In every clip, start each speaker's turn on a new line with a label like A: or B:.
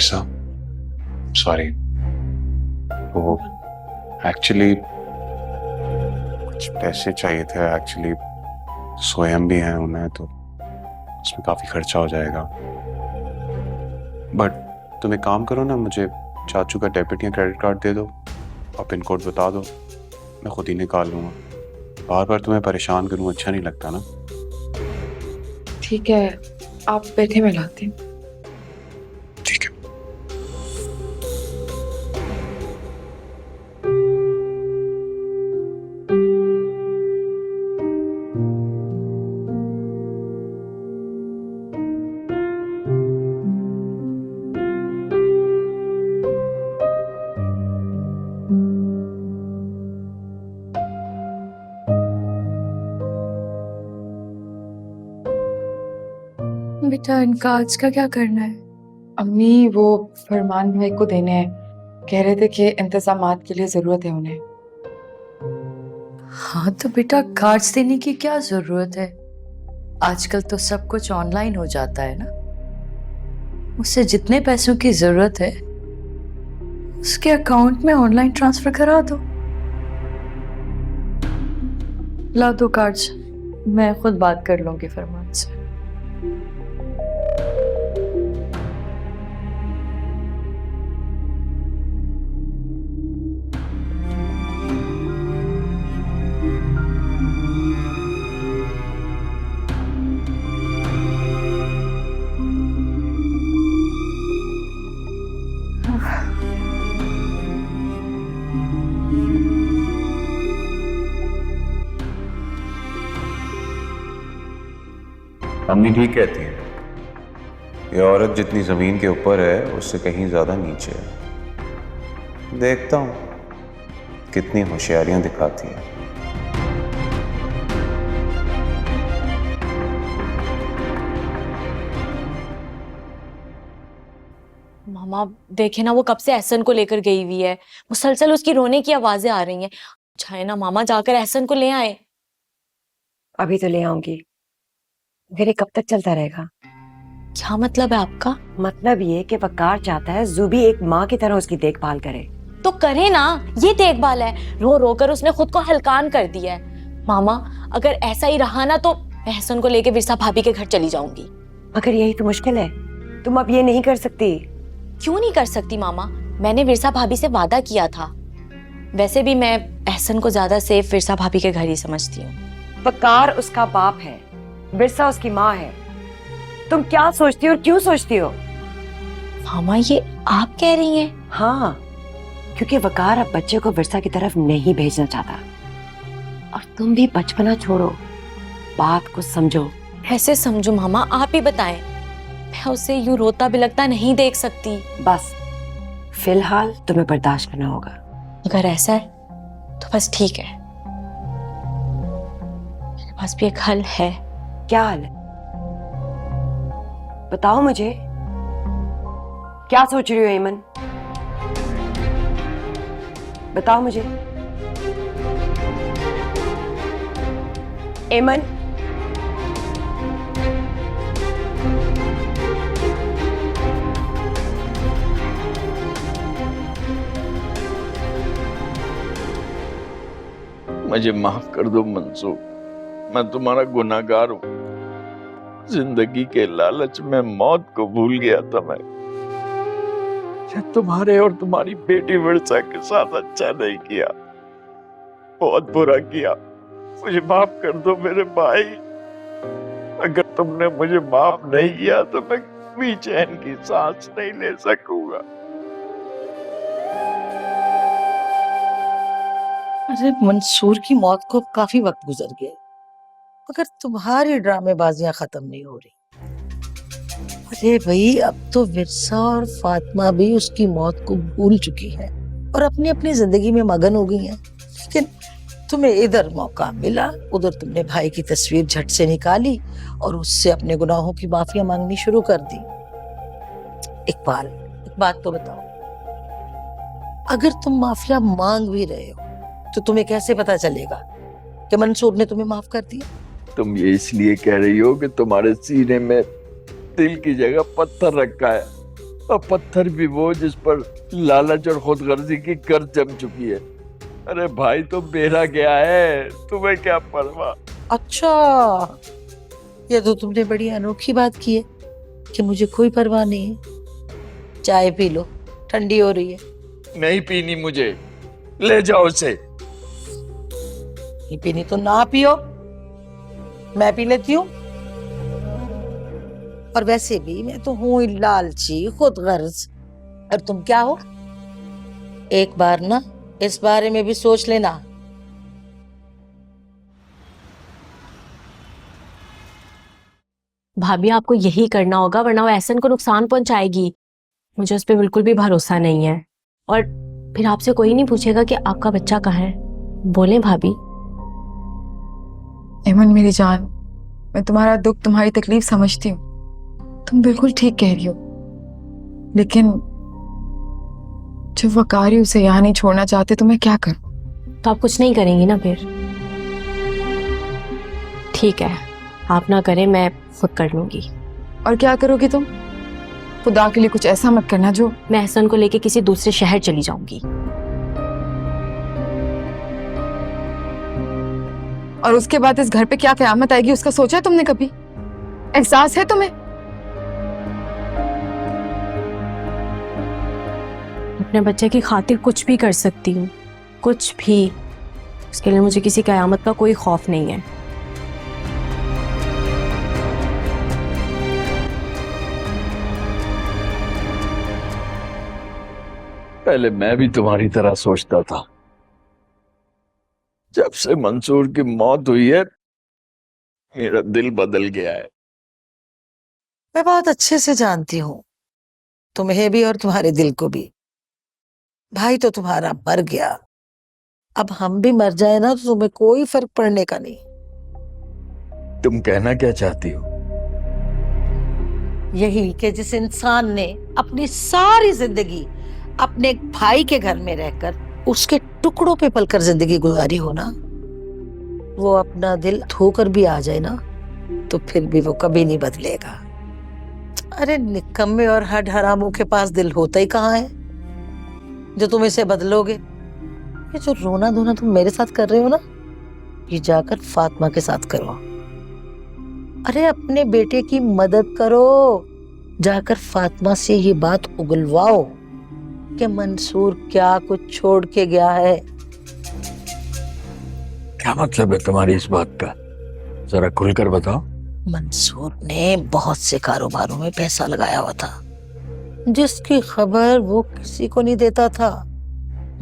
A: Virsa, sorry, वो actually कुछ पैसे चाहिए थे। एक्चुअली स्वयं भी हैं उन्हें, तो उसमें काफ़ी खर्चा हो जाएगा। बट तुम एक काम करो ना, मुझे चाचू का डेबिट या क्रेडिट कार्ड दे दो और पिन कोड बता दो, मैं खुद ही निकाल लूँगा। बार बार तुम्हें परेशान करूँ अच्छा नहीं लगता ना।
B: ठीक है, आप बैठे, मैं लाती हूँ।
A: ठीक है।
C: बेटा इनका आज का क्या करना है?
B: अम्मी वो फरमान भाई को देने हैं, कह रहे थे कि इंतजामात के लिए जरूरत है उन्हें।
C: हाँ तो बेटा कार्ड्स देने की क्या जरूरत है? आजकल तो सब कुछ ऑनलाइन हो जाता है ना। उसे जितने पैसों की जरूरत है उसके अकाउंट में ऑनलाइन ट्रांसफर करा दो। ला दो कार्ड्स, मैं खुद बात कर लूंगी फरमान से।
A: अम्मी ठीक कहती है, ये औरत जितनी जमीन के ऊपर है उससे कहीं ज्यादा नीचे है। देखता हूँ कितनी होशियारियां दिखाती है।
D: मामा देखे ना, वो कब से एहसन को लेकर गई हुई है। मुसलसल उसकी रोने की आवाजें आ रही हैं। चाहे ना मामा जाकर एहसन को ले आए।
E: अभी तो ले आऊंगी, फिर ये कब तक चलता रहेगा?
D: क्या मतलब है आपका?
E: मतलब ये कि वकार चाहता है जूबी एक माँ की तरह उसकी देखभाल करे।
D: तो करे ना, ये देखभाल है। रो रो कर उसने खुद को हलकान कर दिया है। मामा अगर ऐसा ही रहा ना तो मैं एहसन को लेकर विरसा भाभी के घर चली जाऊंगी।
E: मगर यही तो मुश्किल है, तुम अब ये नहीं कर सकती।
D: क्यों नहीं कर सकती मामा? मैंने विरसा भाभी से वादा किया था। वैसे भी मैं एहसन को ज्यादा सेफ विरसा भाभी के घर ही समझती हूँ।
E: वकार उसका बाप है, बिरसा उसकी माँ है। तुम क्या सोचती हो और क्यों सोचती हो?
D: मामा ये आप कह रही हैं?
E: हाँ, क्योंकि वकार अब बच्चे को विरसा की तरफ नहीं भेजना चाहता। और तुम भी बचपना छोड़ो, बात को समझो।
D: कैसे समझू मामा, आप ही बताएं। मैं उसे यूं रोता बिलखता नहीं देख सकती।
E: बस फिलहाल तुम्हें बर्दाश्त करना होगा।
D: अगर ऐसा है तो बस ठीक है। मेरे पास भी एक हल है।
E: क्या हाल है? बताओ मुझे, क्या सोच रही हो एमन? बताओ मुझे एमन।
F: मुझे माफ कर दो मंसूर, मैं तुम्हारा गुनाहगार हूं। जिंदगी के लालच में मौत को भूल गया था मैं। तुम्हारे और तुम्हारी बेटी विरसा के साथ अच्छा नहीं किया, बहुत बुरा किया। मुझे माफ कर दो मेरे भाई। अगर तुमने मुझे माफ नहीं किया तो मैं भी चैन की सांस नहीं ले सकूंगा।
G: अरे मंसूर की मौत को काफी वक्त गुजर गया, मगर तुम्हारी ड्रामेबाजियां खत्म नहीं हो रही। अरे भाई अब तो विरसा और फातिमा भी उसकी मौत को भूल चुकी हैं और अपनी अपनी जिंदगी में मगन हो गई हैं। लेकिन तुम्हें इधर मौका मिला, उधर तुमने भाई की तस्वीर झट से निकाली और उससे अपने गुनाहों की माफिया मांगनी शुरू कर दी। इकबाल, एक बात तो बताओ, अगर तुम माफिया मांग भी रहे हो तो तुम्हें कैसे पता चलेगा कि मंसूर ने तुम्हें माफ कर दिया?
F: तुम ये इसलिए कह रही हो कि तुम्हारे सीने में दिल की जगह पत्थर रखा है और पत्थर भी वो जिस पर लालच और खुदगर्जी की कर्ज जम चुकी है। अरे भाई तो मेरा गया है, तुम्हें क्या परवाह।
G: अच्छा, ये तो तुमने बड़ी अनोखी बात की है कि मुझे कोई परवाह नहीं है। चाय पी लो, ठंडी हो रही है।
F: नहीं पीनी मुझे, ले जाओ उसे।
G: नहीं पीनी तो ना पियो, मैं पी लेती हूँ। और वैसे भी मैं तो हूँ ही लालची, खुदगर्ज। और तुम क्या हो? एक बार ना इस बारे में भी सोच लेना।
D: भाभी आपको यही करना होगा, वरना वो एहसन को नुकसान पहुंचाएगी। मुझे उस पर बिल्कुल भी भरोसा नहीं है। और फिर आपसे कोई नहीं पूछेगा कि आपका बच्चा कहाँ है। बोले भाभी।
B: एमन मेरी जान, मैं तुम्हारा दुख, तुम्हारी तकलीफ समझती हूँ। तुम बिल्कुल ठीक कह रही हो, लेकिन जब वकारी उसे यहाँ नहीं छोड़ना चाहते तो मैं क्या करूं?
D: तो आप कुछ नहीं करेंगी ना फिर? ठीक है, आप ना करें, मैं खुद कर लूंगी।
B: और क्या करोगी तुम? खुदा के लिए कुछ ऐसा मत करना जो।
D: मैं एहसन को लेके किसी दूसरे शहर चली जाऊंगी।
B: और उसके बाद इस घर पे क्या कयामत आएगी उसका सोचा है तुमने कभी? एहसास है तुम्हें?
D: अपने बच्चे की खातिर कुछ भी कर सकती हूँ, कुछ भी। उसके लिए मुझे किसी कयामत का कोई खौफ नहीं है।
F: पहले मैं भी तुम्हारी तरह सोचता था। जब से मंसूर की मौत हुई है मेरा दिल बदल गया है।
G: मैं बहुत अच्छे से जानती हूँ तुम्हें भी और तुम्हारे दिल को भी। भाई तो तुम्हारा मर गया, अब हम भी मर जाए ना तो तुम्हें कोई फर्क पड़ने का नहीं।
F: तुम कहना क्या चाहती हो?
G: यही कि जिस इंसान ने अपनी सारी जिंदगी अपने भाई के घर में रहकर उसके टुकड़ों पे पलकर जिंदगी गुजारी हो ना, वो अपना दिल धोकर भी आ जाए ना तो फिर भी वो कभी नहीं बदलेगा। अरे निकम्मे और हड हरामों के पास दिल होता ही कहाँ है जो तुम इसे बदलोगे। ये जो रोना धोना तुम मेरे साथ कर रहे हो ना, ये जाकर फातिमा के साथ करो। अरे अपने बेटे की मदद करो, जाकर फातिमा से ये बात उगलवाओ कि मंसूर क्या कुछ छोड़ के गया है।
F: क्या मतलब है तुम्हारी इस बात का? जरा खुलकर बताओ।
G: मंसूर ने बहुत से कारोबारों में पैसा लगाया हुआ था जिसकी खबर वो किसी को नहीं देता था,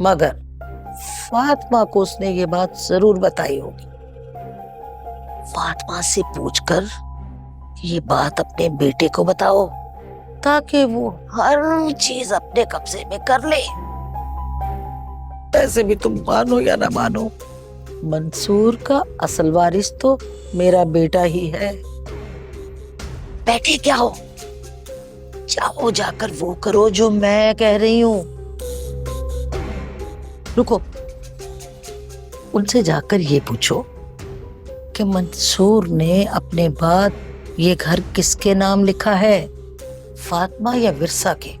G: मगर फातिमा को उसने ये बात जरूर बताई होगी। फातिमा से पूछकर ये बात अपने बेटे को बताओ ताकि वो हर चीज अपने कब्जे में कर ले। ऐसे भी तुम मानो या ना मानो, मंसूर का असल वारिस तो मेरा बेटा ही है। बैठे क्या हो, जाओ जाकर वो करो जो मैं कह रही हूं। रुको, उनसे जाकर ये पूछो कि मंसूर ने अपने बाद ये घर किसके नाम लिखा है, फातिमा या विरसा के?